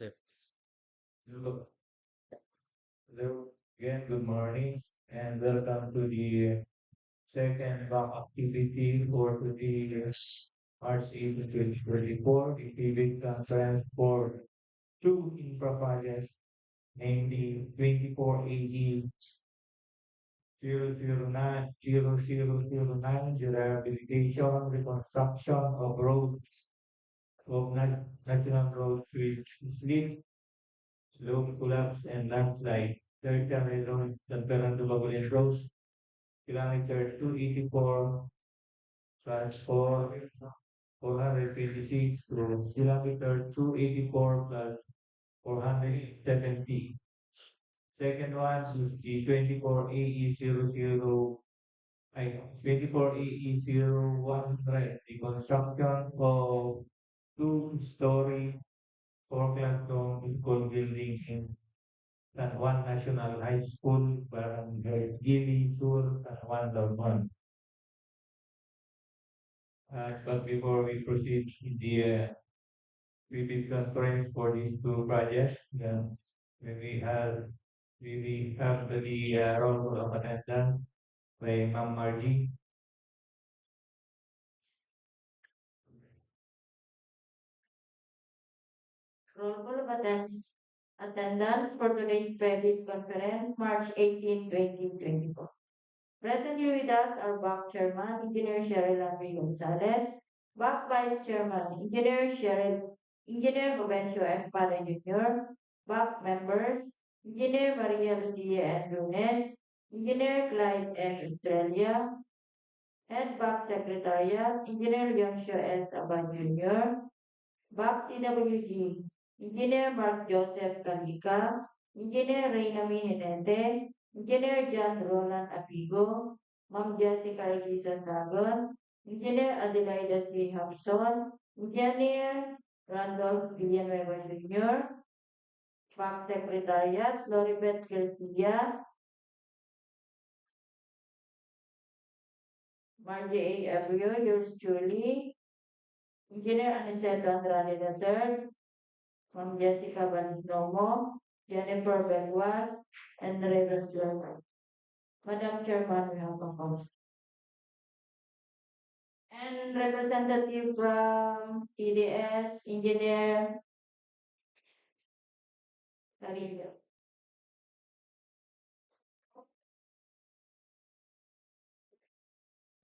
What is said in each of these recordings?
Hello, hello again, good morning, and welcome to the second back activity for today's RC 2024, the activity conference for two infra projects, namely 24 AG 009 the rehabilitation, reconstruction of roads of national roads with slip, slope collapse, and landslide. Tertiary road, San Fernando Bagulin Roads, kilometer 284 plus 456 to kilometer 284 plus 470. Second one is the 24 AE00, 24 AE01, right? The construction of two-story four-class school building in one national high school, Barangay Gili, Sur, and one Dalman. But before we proceed in the previous conference for these two projects, we have we have the roll of attendance by Ma'am Margie. Roll call of attendance for today's credit conference, March 18, 2024. Present here with us are BAC Chairman, Engineer Cheryl Andre Gonzalez, BAC Vice Chairman, Engineer Gobencio F. Pada Jr., BAC members, Engineer Maria Lucia N. Lunes, Engineer Clyde M. Estrella, Head BAC Secretariat, Engineer Leoncio S. Aban Jr., BAC TWG, Engineer Mark Joseph Kalika, Engineer Reynami Henente, Engineer John Roland Apigo, Ma'am Jessica Elisa Dragon, Engineer Adelaida C. Hampson, Engineer Randolph Villanueva Jr., BAC Secretariat, Floribet Garcia, Margie A. Abreu, yours truly, Engineer Aniceto Andrade III, Ma'am Jessica Banzomo, Jennifer Benguat, and Raven German. Madam Chairman, we have a call. And representative from TDS, Engineer Carrillo.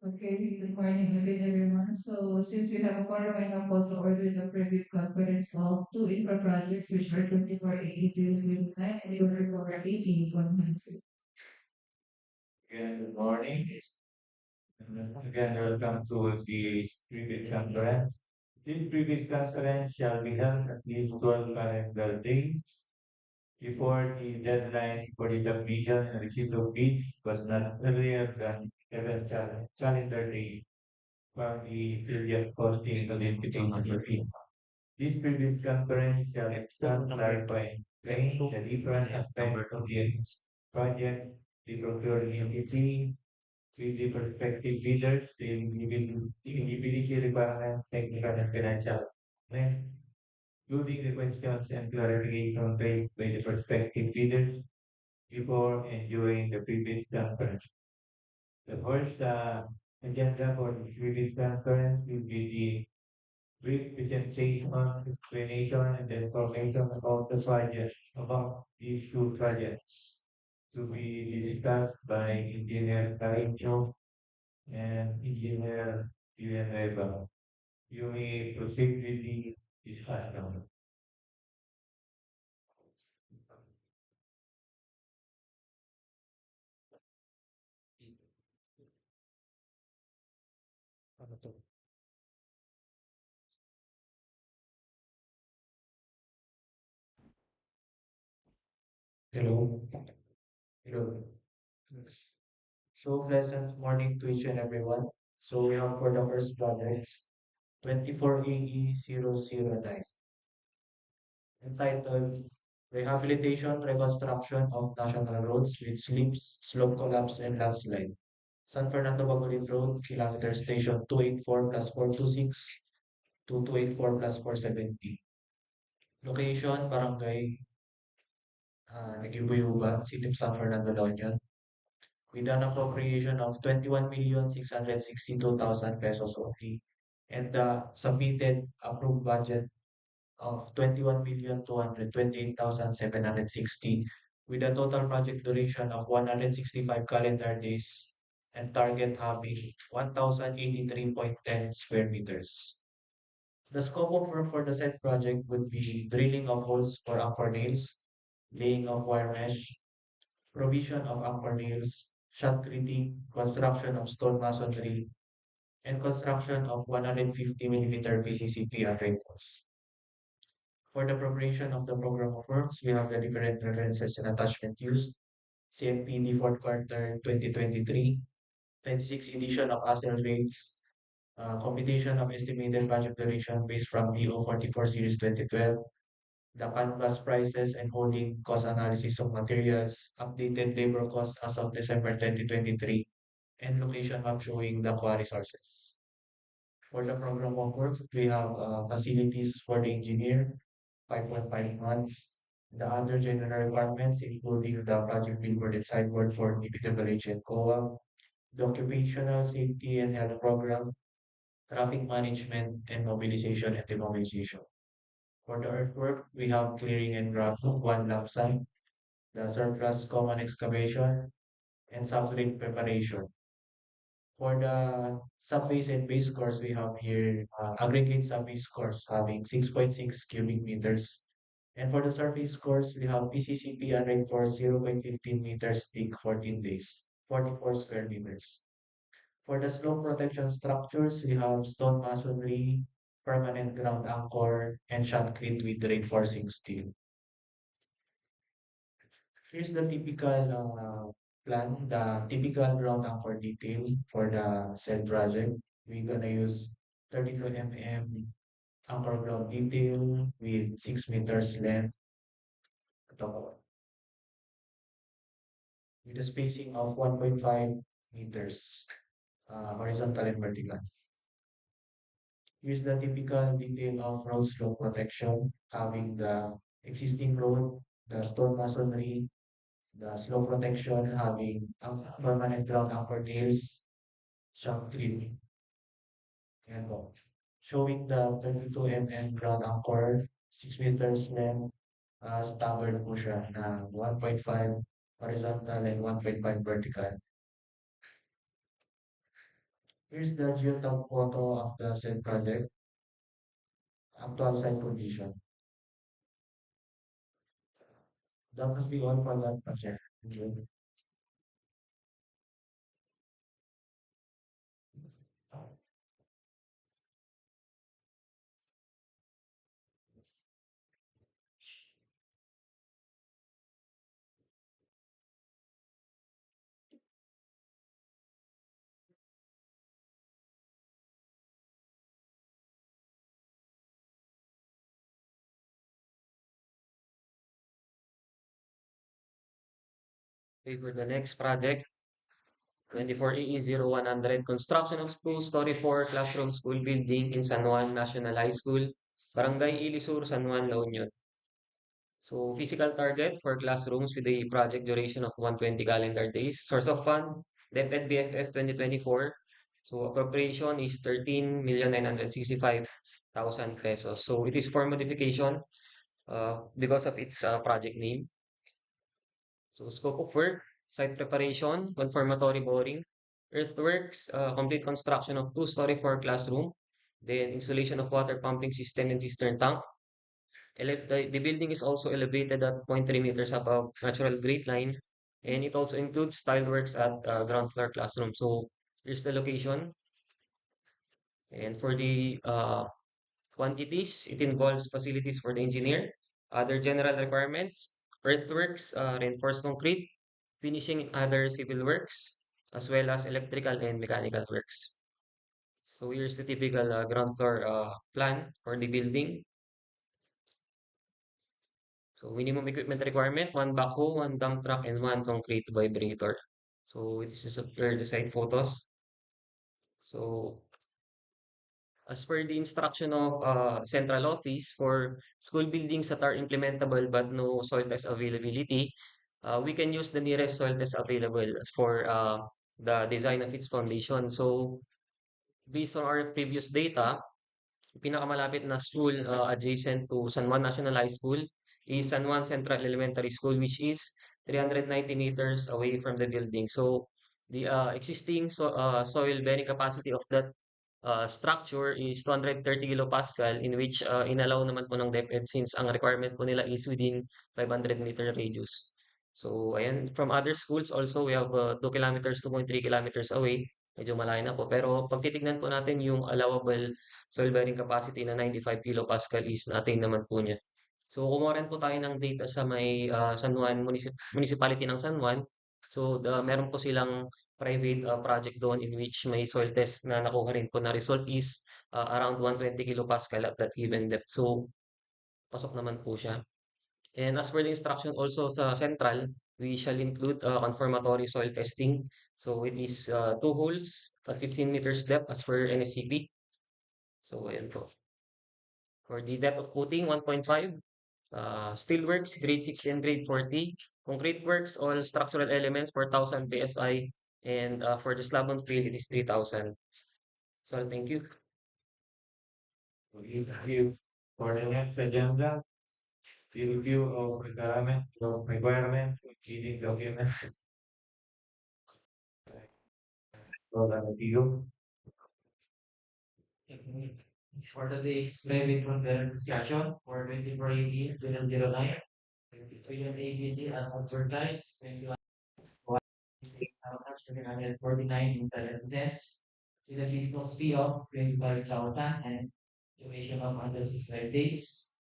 Okay, good morning again, everyone. So, since we have a quorum, I now call to order the private conference of two infra projects which are 2480 and order for 18100. Again, good morning. Again, welcome to the previous conference. This previous conference shall be held at least 12 calendar days before the deadline for the submission and receipt of bids was not earlier than 7 calendar day from the period posting solicitation fee. This previous conference shall extend clarifying the different aspects of the project, the procuring entity, with the prospective bidders, the eligibility requirements, technical and financial, including the questions and clarification raised by the prospective bidders before and during the previous conference. The first agenda for the previous conference will be the brief presentation, explanation, and information about the project, about these two projects to be discussed by Engineer Carino and Engineer Villanueva. You may proceed with the discussion. Hello. Hello. So pleasant morning to each and everyone. So we have for the first project, 24AE009, entitled Rehabilitation, Reconstruction of National Roads with Slips, Slope Collapse, and Landslide. San Fernando Bagulin Road, Kilometer Station 284 plus 426 to 284 plus 470. Location, Barangay Nagibuyuban, City of San Fernando, La Union, with an appropriation of 21,662,000 pesos only, and the submitted approved budget of 21,228,760, with a total project duration of 165 calendar days and target having 1,083.10 square meters. The scope of work for the said project would be drilling of holes for anchor nails, laying of wire mesh, provision of anchor nails, shotcreting, construction of stone masonry, and construction of 150 millimeter PCCP and reinforced. For the preparation of the program of works, we have the different references and attachment used. CMPD 4th quarter 2023, 26th edition of ASER grades, computation of estimated project duration based from DO 44 series 2012, the canvas prices and holding cost analysis of materials, updated labor costs as of December 2023, and location map showing the quarry sources. For the program of work, we have facilities for the engineer, 5.5 months. The other general requirements, including the project billboard and sideboard for DPWH and COA, the occupational safety and health program, traffic management, and mobilization and demobilization. For the earthwork, we have clearing and gravity, one lump sum, the surplus common excavation, and subgrade preparation. For the subbase and base course, we have here aggregate subbase course having 6.6 cubic meters. And for the surface course, we have PCCP and reinforced 0.15 meters thick, 14 days, 44 square meters. For the slope protection structures, we have stone masonry, permanent ground anchor, and shotcrete with reinforcing steel. Here's the typical plan, the typical ground anchor detail for the said project. We're gonna use 32 mm anchor ground detail with 6 meters length with a spacing of 1.5 meters horizontal and vertical. Here's the typical detail of road slope protection, having the existing road, the stone masonry, the slope protection, having permanent ground anchor nails, shock trim, and showing the 32 mm ground anchor, 6 meters length, staggered po siya na 1.5 horizontal and 1.5 vertical. Here's the geotag photo of the said project, actual site condition. That must be all for that project. Okay, for the next project, 24AE0100, construction of two-story four-classroom school building in San Juan National High School, Barangay Ilisur, San Juan, La Union. So, physical target for classrooms with a project duration of 120 calendar days. Source of fund, DepEd BFF 2024. So, appropriation is 13,965,000 pesos. So, it is for modification because of its project name. So, scope of work, site preparation, confirmatory boring, earthworks, complete construction of two-story four classroom, then installation of water pumping system and cistern tank. The building is also elevated at 0.3 meters above natural grade line, and it also includes tile works at ground floor classroom. So, here's the location. And for the quantities, it involves facilities for the engineer, other general requirements, earthworks, reinforced concrete, finishing and other civil works, as well as electrical and mechanical works. So here's the typical ground floor plan for the building. So minimum equipment requirement, one backhoe, one dump truck, and one concrete vibrator. So this is the site photos. So As per the instruction of central office for school buildings that are implementable but no soil test availability, we can use the nearest soil test available for the design of its foundation. So based on our previous data, pinakamalapit na school adjacent to San Juan National High School is San Juan Central Elementary School, which is 390 meters away from the building. So the existing soil bearing capacity of that structure is 230 kilopascal, in which inallow naman po ng DepEd since ang requirement po nila is within 500-meter radius. So ayan, from other schools also we have 2 kilometers, 2.3 kilometers away. Medyo malayo na po. Pero pag titignan po natin yung allowable soil bearing capacity na 95 kilopascal is na-attain naman po niya. So kumuha rin po tayo ng data sa may San Juan Municipality ng San Juan. So meron po silang private project doon in which may soil test na nakuha rin po na result is around 120 kilopascal at that given depth. So pasok naman po siya. And as per the instruction also sa central, we shall include confirmatory soil testing. So it is 2 holes at 15 meters depth as per NSCP. So ayan po. For the depth of footing, 1.5. Steelworks, grade 60 and grade 40. Concrete works, all structural elements, 4,000 PSI. And for the slab on field, it is 3,000. So thank you. Thank you. For the next agenda, the review of requirement, leading documents. For the review. For today's private conference discussion for 24/18, 2009, 2018 advertised 21,749 internet attendance with a minimum fee of 25,000 and duration of 165 days.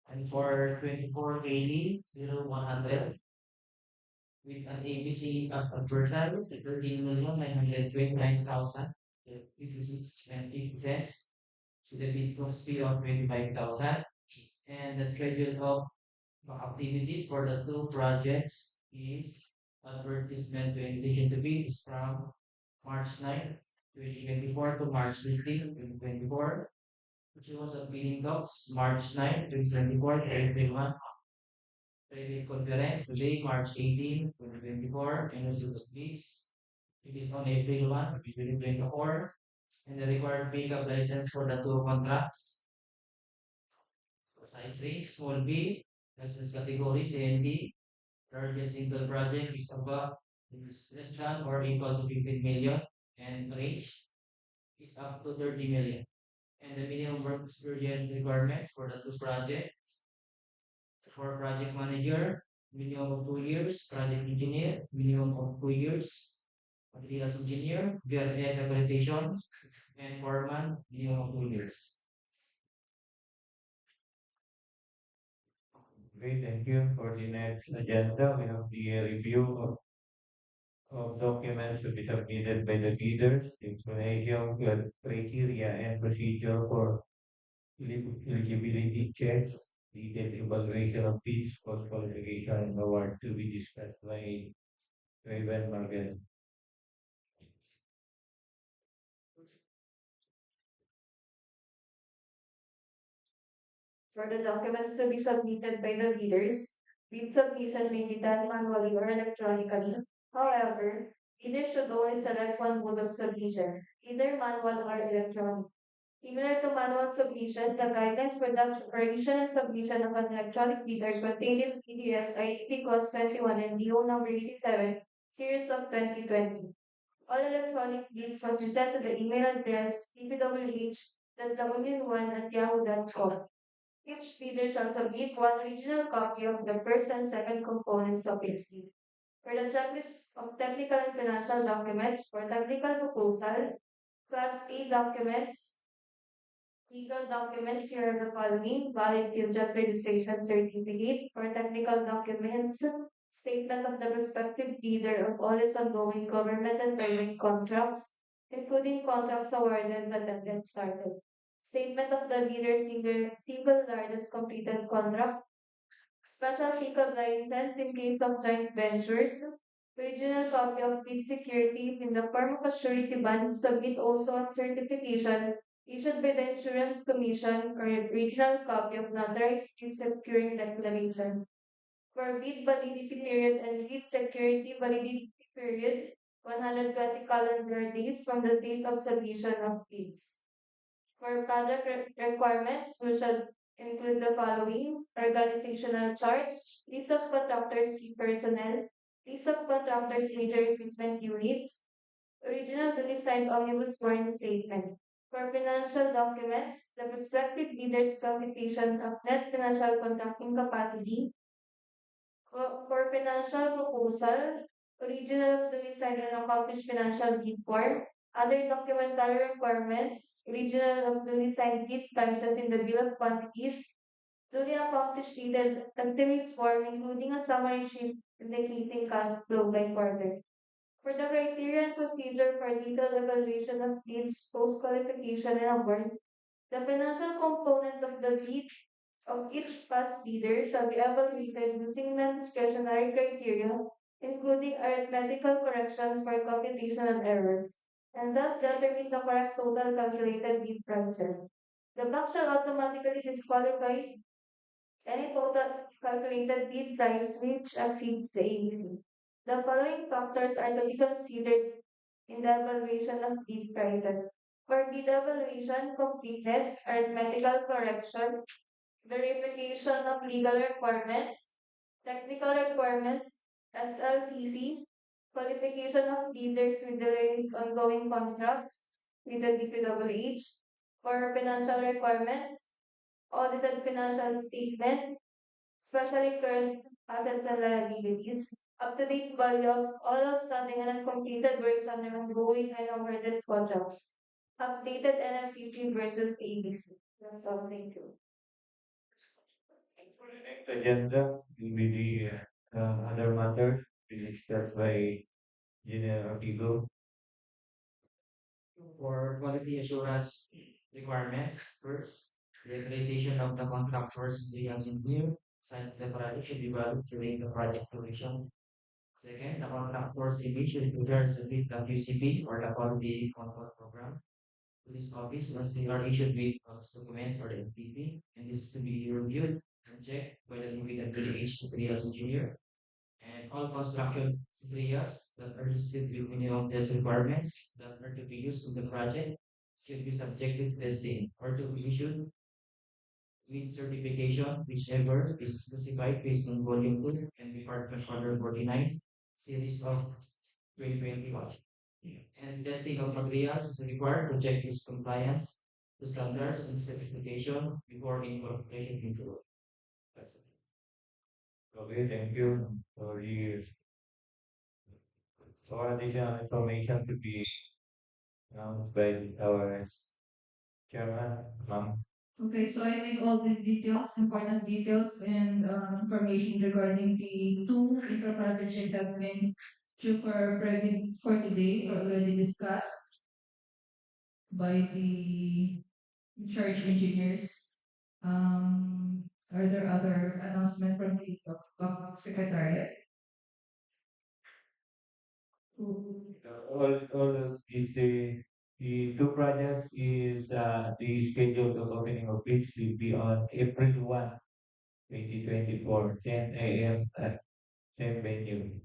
And for 24/18, 100 with an ABC as advertised, 13,929,056.50 with a minimum fee of 25,000. And the schedule of activities for the two projects is advertisement to engage to be is from March 9, 2024 to March 15, 2024, which was a meeting talks March 9, 2024 to April 1. Private conference today, March 18, 2024, and also the please. It is on April 1, 2024, and the required pickup license for the two contracts. Size 3, small B, license categories A and D. Largest single project is above is less than or equal to 15 million, and range is up to 30 million. And the minimum work experience requirements for the two projects. For project manager, minimum of 2 years, project engineer, minimum of 2 years, materials engineer, VRS accreditation, and foreman, minimum of 2 years. Okay, thank you. For the next agenda, we have the review of documents to be submitted by the leaders, explanation, criteria and procedure for eligibility checks, detailed evaluation of fees, cost qualification and award to be discussed by Raven Margaret. For the documents to be submitted by the leaders, bid submission may be done manually or electronically. However, leaders should only select one mode of submission, either manual or electronic. Similar to manual submission, the guidelines for the creation and submission of an electronic bid are contained in PDS IDP Cost 21 and DO number 87, series of 2020. All electronic bids must be sent to the email address dpwh.w1@yahoo.com. Each bidder shall submit one original copy of the first and second components of its bid. For the checklist of technical and financial documents for technical proposal, Class A documents, legal documents here are the following: valid field registration certificate. For technical documents, statement of the respective bidder of all its ongoing government and private contracts, including contracts awarded but not yet started. Statement of the bidder's single largest completed contract. Special pickup license in case of joint ventures. Original copy of bid security in the form of a surety bond. Submit also a certification issued by the Insurance Commission or a regional copy of notarized deed securing declaration for bid validity period and bid security validity period 120 calendar days from the date of submission of bids. For project requirements, we should include the following: organizational chart, list of contractors, key personnel, list of contractors, major equipment units, original duly signed omnibus sworn statement. For financial documents, the prospective bidder's computation of net financial contracting capacity. For financial proposal, original duly signed and accomplished financial deed form, other documentary requirements, original of duly signed deed prices in the bill of quantities, duly accomplished deeded estimates form, including a summary sheet indicating cash flow by quarter. For the criteria and procedure for detailed evaluation of deeds, post-qualification, and award, the financial component of the deed of each past bidder shall be evaluated using non-discretionary criteria, including arithmetical corrections for computational errors, and thus determine the correct total calculated bid prices. The bank shall automatically disqualify any total calculated bid price which exceeds the ABV. The following factors are to be considered in the evaluation of bid prices. For bid evaluation, completeness, arithmetical correction, verification of legal requirements, technical requirements, SLCC, qualification of bidders with the ongoing contracts with the DPWH, for financial requirements, audited financial statement, especially current assets and liabilities, up-to-date value of all outstanding and uncompleted works under ongoing and awarded contracts, updated NFCC versus ABC. That's all. Thank you. For the next agenda will be the other matter discussed by Engineer Apigo. For quality assurance requirements, first, the accreditation of the contractors as engineer, site preparation should be valid during the project duration. Second, the contractor's image should prepare submit the QCP or the quality control program. Police copies once they are issued with documents or the MTP, and this is to be reviewed and checked by the DPWH materials engineer. And all construction areas that are listed with minimum test requirements that are to be used in the project should be subjected to testing or to be issued with certification, whichever is specified based on volume 2 and Department Order 49, series of 2021. And testing of materials is required to check its compliance to standards and specification before incorporation into. That's it. Okay, thank you for for additional information to be announced by our chairman, ma'am. Okay, so I make all the details, important details and information regarding the two infra projects that have been due for private for today or already discussed by the church engineers. Are there other announcements from the secretariat? All is the two projects is the schedule of opening of bids will be on April 1, 2024, 10 a.m. at same venue.